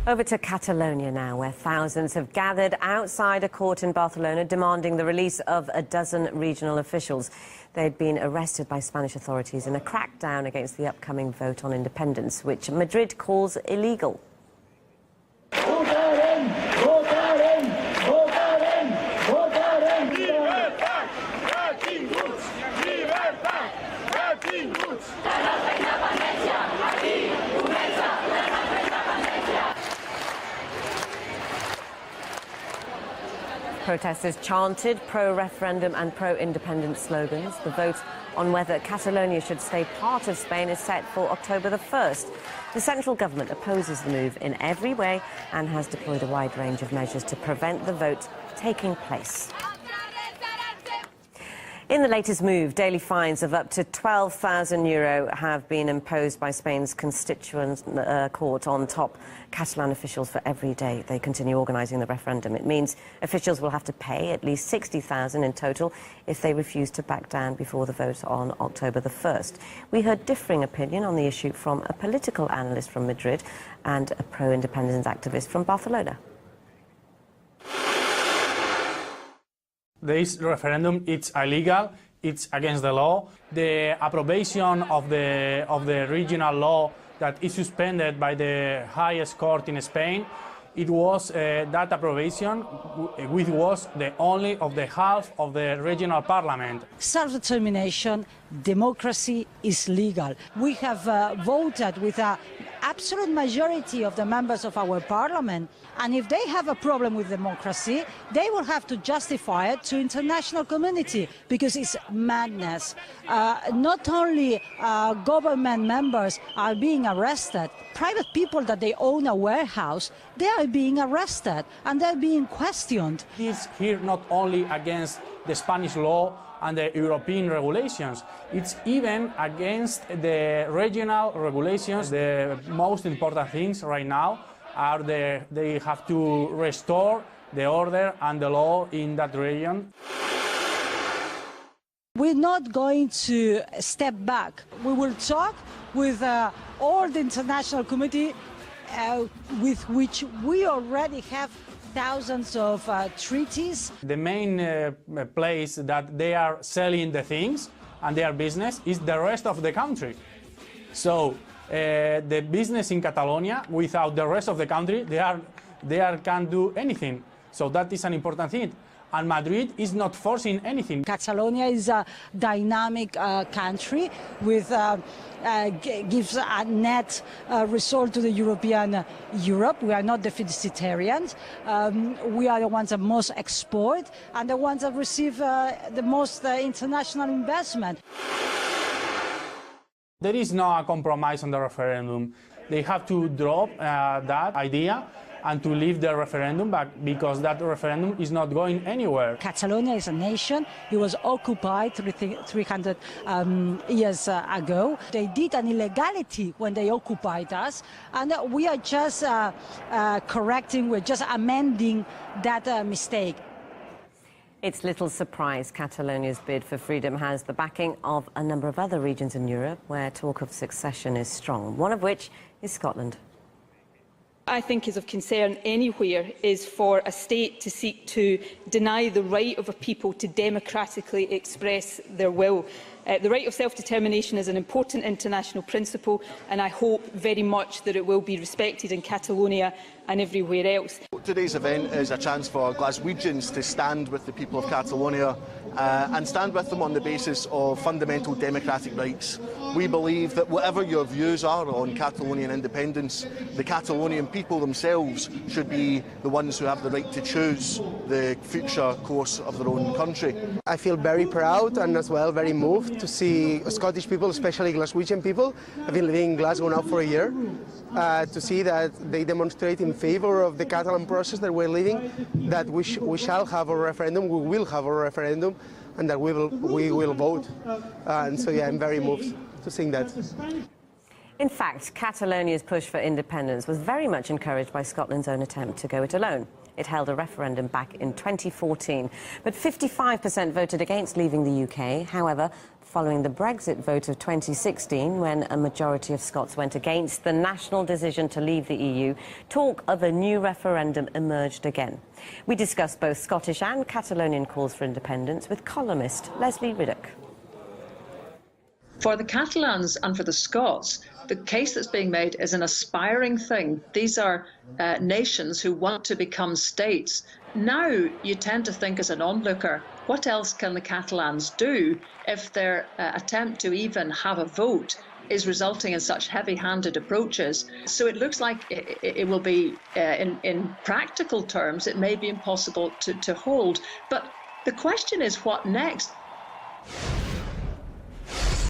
Over to Catalonia now, where thousands have gathered outside a court in Barcelona demanding the release of a dozen regional officials. They'd been arrested by Spanish authorities in a crackdown against the upcoming vote on independence, which Madrid calls illegal. Protesters chanted pro-referendum and pro-independence slogans. The vote on whether Catalonia should stay part of Spain is set for October the 1st. The central government opposes the move in every way and has deployed a wide range of measures to prevent the vote taking place. In the latest move, daily fines of up to €12,000 have been imposed by Spain's Constituent Court on top Catalan officials for every day they continue organising the referendum. It means officials will have to pay at least €60,000 in total if they refuse to back down before the vote on October the 1st. We heard differing opinion on the issue from a political analyst from Madrid and a pro-independence activist from Barcelona. This referendum, it's illegal, it's against the law. The approbation of the regional law that is suspended by the highest court in Spain, it was that approbation, which was the only of the half of the regional parliament. Self-determination, democracy is legal. We have voted with an absolute majority of the members of our parliament, and if they have a problem with democracy, they will have to justify it to international community, because it's madness. Not only government members are being arrested, private people that they own a warehouse, they are being arrested and they're being questioned. It's here not only against the Spanish law and the European regulations, it's even against the regional regulations. The most important things right now are they have to restore the order and the law in that region. We're not going to step back. We will talk with all the international community with which we already have thousands of treaties. The main place that they are selling the things and their business is the rest of the country. So the business in Catalonia, without the rest of the country, they can't do anything. So that is an important thing. And Madrid is not forcing anything. Catalonia is a dynamic country with gives a net result to the European Europe. We are not deficitarians. We are the ones that most export and the ones that receive the most international investment. There is no compromise on the referendum. They have to drop that idea and to leave the referendum back, because that referendum is not going anywhere. Catalonia is a nation. It was occupied 300 years ago. They did an illegality when they occupied us, and we are just correcting, we're just amending that mistake. It's little surprise Catalonia's bid for freedom has the backing of a number of other regions in Europe where talk of secession is strong, one of which is Scotland. I think is of concern anywhere is for a state to seek to deny the right of a people to democratically express their will. The right of self-determination is an important international principle, and I hope very much that it will be respected in Catalonia and everywhere else. Today's event is a chance for Glaswegians to stand with the people of Catalonia and stand with them on the basis of fundamental democratic rights. We believe that whatever your views are on Catalonian independence, the Catalonian people themselves should be the ones who have the right to choose the future course of their own country. I feel very proud and as well very moved to see Scottish people, especially Glaswegian people. I've been living in Glasgow now for a year, to see that they demonstrate in favour of the Catalan process that we're living, that we shall have a referendum, we will have a referendum, and that we will vote. And so yeah, I'm very moved to seeing that. In fact, Catalonia's push for independence was very much encouraged by Scotland's own attempt to go it alone. It held a referendum back in 2014. But 55% voted against leaving the UK. However, following the Brexit vote of 2016, when a majority of Scots went against the national decision to leave the EU, talk of a new referendum emerged again. We discussed both Scottish and Catalonian calls for independence with columnist Leslie Riddoch. For the Catalans and for the Scots, the case that's being made is an aspiring thing. These are nations who want to become states. Now you tend to think as an onlooker, what else can the Catalans do if their attempt to even have a vote is resulting in such heavy-handed approaches? So it looks like it will be, in practical terms, it may be impossible to hold. But the question is, what next?